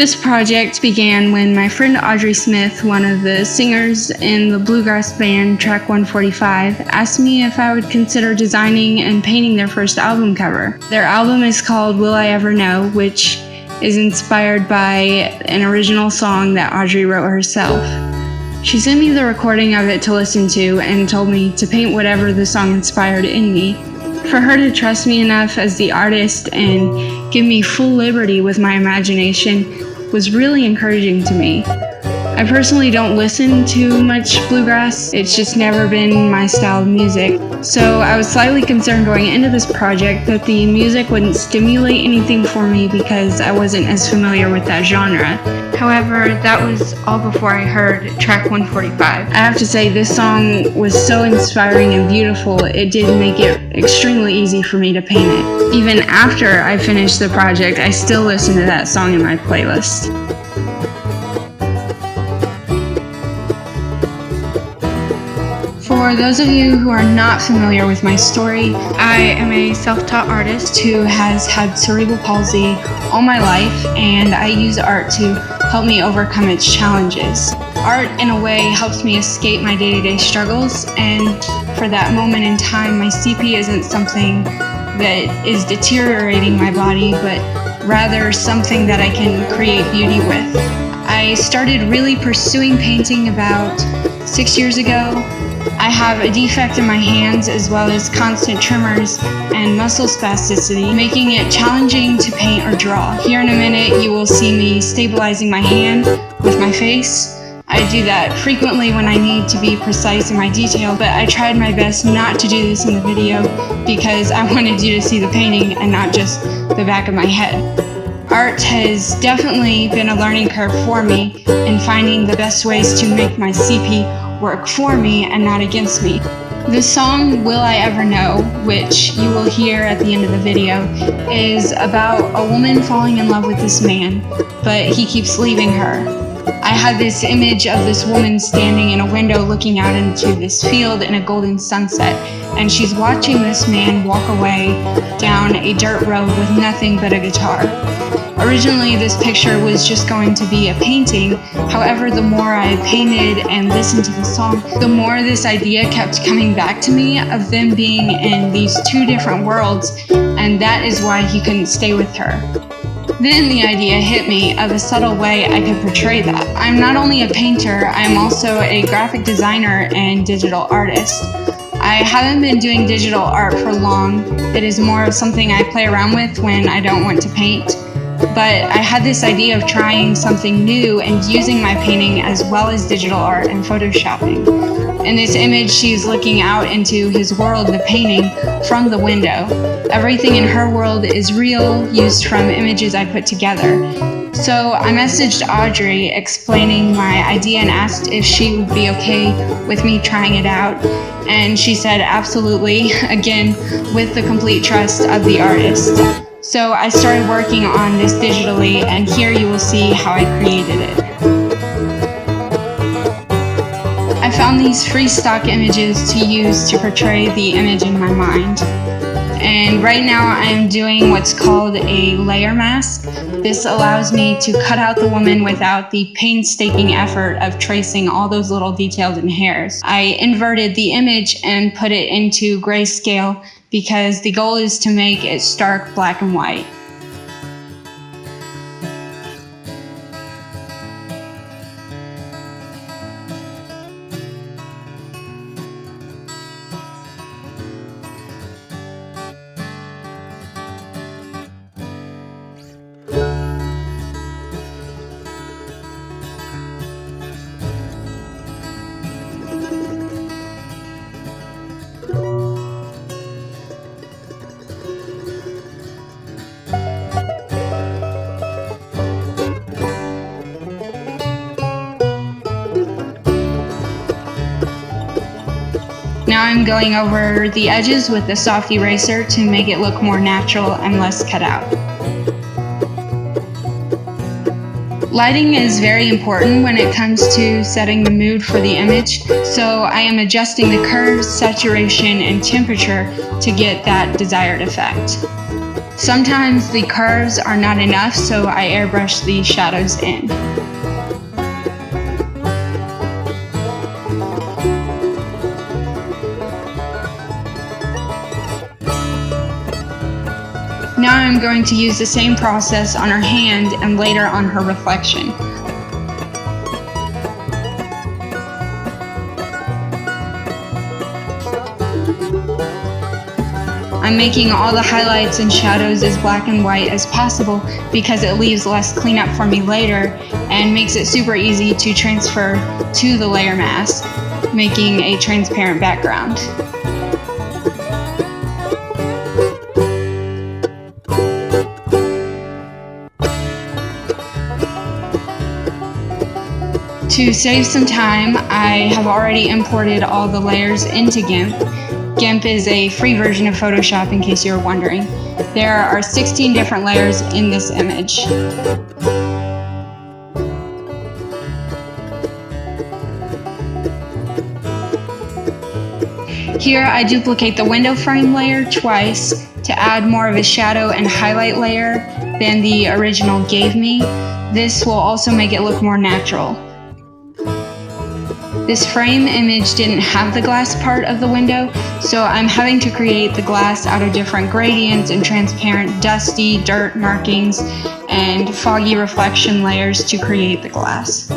This project began when my friend Audrey Smith, one of the singers in the bluegrass band Track 145, asked me if I would consider designing and painting their first album cover. Their album is called Will I Ever Know, which is inspired by an original song that Audrey wrote herself. She sent me the recording of it to listen to and told me to paint whatever the song inspired in me. For her to trust me enough as the artist and give me full liberty with my imagination was really encouraging to me. I personally don't listen to much bluegrass, it's just never been my style of music, so I was slightly concerned going into this project that the music wouldn't stimulate anything for me because I wasn't as familiar with that genre. However, that was all before I heard Track 145. I have to say, this song was so inspiring and beautiful, it did make it extremely easy for me to paint it. Even after I finished the project, I still listen to that song in my playlist. For those of you who are not familiar with my story, I am a self-taught artist who has had cerebral palsy all my life, and I use art to help me overcome its challenges. Art, in a way, helps me escape my day-to-day struggles, and for that moment in time, my CP isn't something that is deteriorating my body, but rather something that I can create beauty with. I started really pursuing painting about 6 years ago. I have a defect in my hands as well as constant tremors and muscle spasticity, making it challenging to paint or draw. Here in a minute you will see me stabilizing my hand with my face. I do that frequently when I need to be precise in my detail, but I tried my best not to do this in the video because I wanted you to see the painting and not just the back of my head. Art has definitely been a learning curve for me in finding the best ways to make my CP work for me and not against me. The song Will I Ever Know, which you will hear at the end of the video, is about a woman falling in love with this man, but he keeps leaving her. I had this image of this woman standing in a window looking out into this field in a golden sunset, and she's watching this man walk away down a dirt road with nothing but a guitar. Originally, this picture was just going to be a painting. However, the more I painted and listened to the song, the more this idea kept coming back to me of them being in these two different worlds, and that is why he couldn't stay with her. Then the idea hit me of a subtle way I could portray that. I'm not only a painter, I'm also a graphic designer and digital artist. I haven't been doing digital art for long. It is more of something I play around with when I don't want to paint. But I had this idea of trying something new and using my painting as well as digital art and photoshopping. In this image, she's looking out into his world, the painting, from the window. Everything in her world is real, used from images I put together. So I messaged Audrey explaining my idea and asked if she would be okay with me trying it out. And she said absolutely, again, with the complete trust of the artist. So I started working on this digitally, and here you will see how I created it. I found these free stock images to use to portray the image in my mind. And right now I am doing what's called a layer mask. This allows me to cut out the woman without the painstaking effort of tracing all those little details and hairs. I inverted the image and put it into grayscale because the goal is to make it stark black and white. Now I'm going over the edges with the soft eraser to make it look more natural and less cut out. Lighting is very important when it comes to setting the mood for the image, so I am adjusting the curves, saturation, and temperature to get that desired effect. Sometimes the curves are not enough, so I airbrush the shadows in. Now I'm going to use the same process on her hand and later on her reflection. I'm making all the highlights and shadows as black and white as possible because it leaves less cleanup for me later and makes it super easy to transfer to the layer mask, making a transparent background. To save some time, I have already imported all the layers into GIMP. GIMP is a free version of Photoshop, in case you were wondering. There are 16 different layers in this image. Here I duplicate the window frame layer twice to add more of a shadow and highlight layer than the original gave me. This will also make it look more natural. This frame image didn't have the glass part of the window, so I'm having to create the glass out of different gradients and transparent dusty dirt markings and foggy reflection layers to create the glass.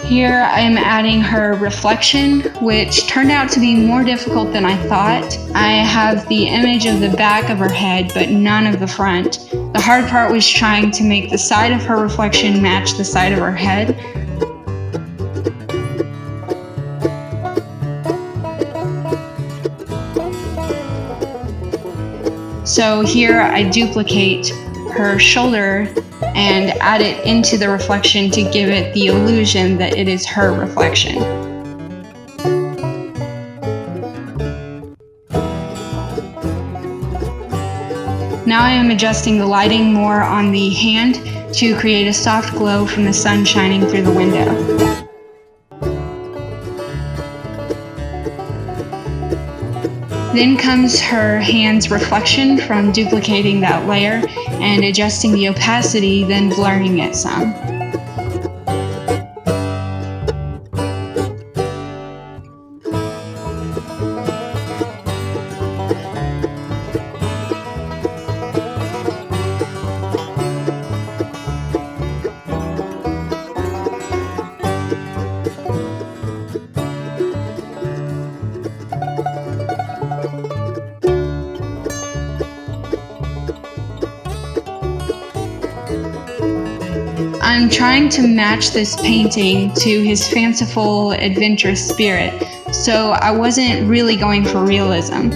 Here I am adding her reflection, which turned out to be more difficult than I thought. I have the image of the back of her head, but none of the front. The hard part was trying to make the side of her reflection match the side of her head. So here I duplicate her shoulder and add it into the reflection to give it the illusion that it is her reflection. Now I am adjusting the lighting more on the hand to create a soft glow from the sun shining through the window. Then comes her hand's reflection from duplicating that layer and adjusting the opacity, then blurring it some. I'm trying to match this painting to his fanciful, adventurous spirit, so I wasn't really going for realism.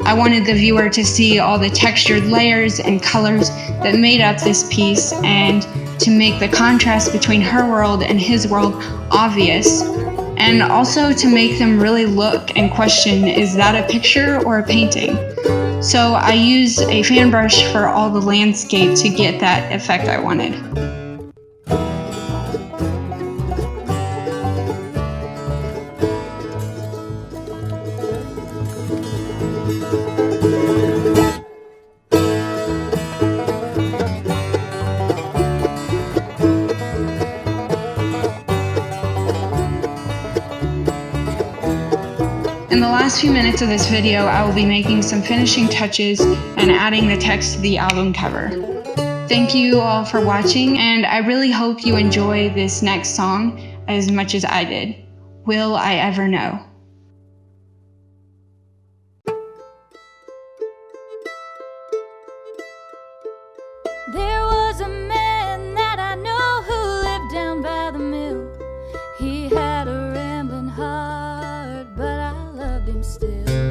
I wanted the viewer to see all the textured layers and colors that made up this piece and to make the contrast between her world and his world obvious, and also to make them really look and question, is that a picture or a painting? So I used a fan brush for all the landscape to get that effect I wanted. In the last few minutes of this video, I will be making some finishing touches and adding the text to the album cover. Thank you all for watching, and I really hope you enjoy this next song as much as I did. Will I Ever Know? There was a man that I know who lived down by the mill. He had a rambling heart, but I loved him still.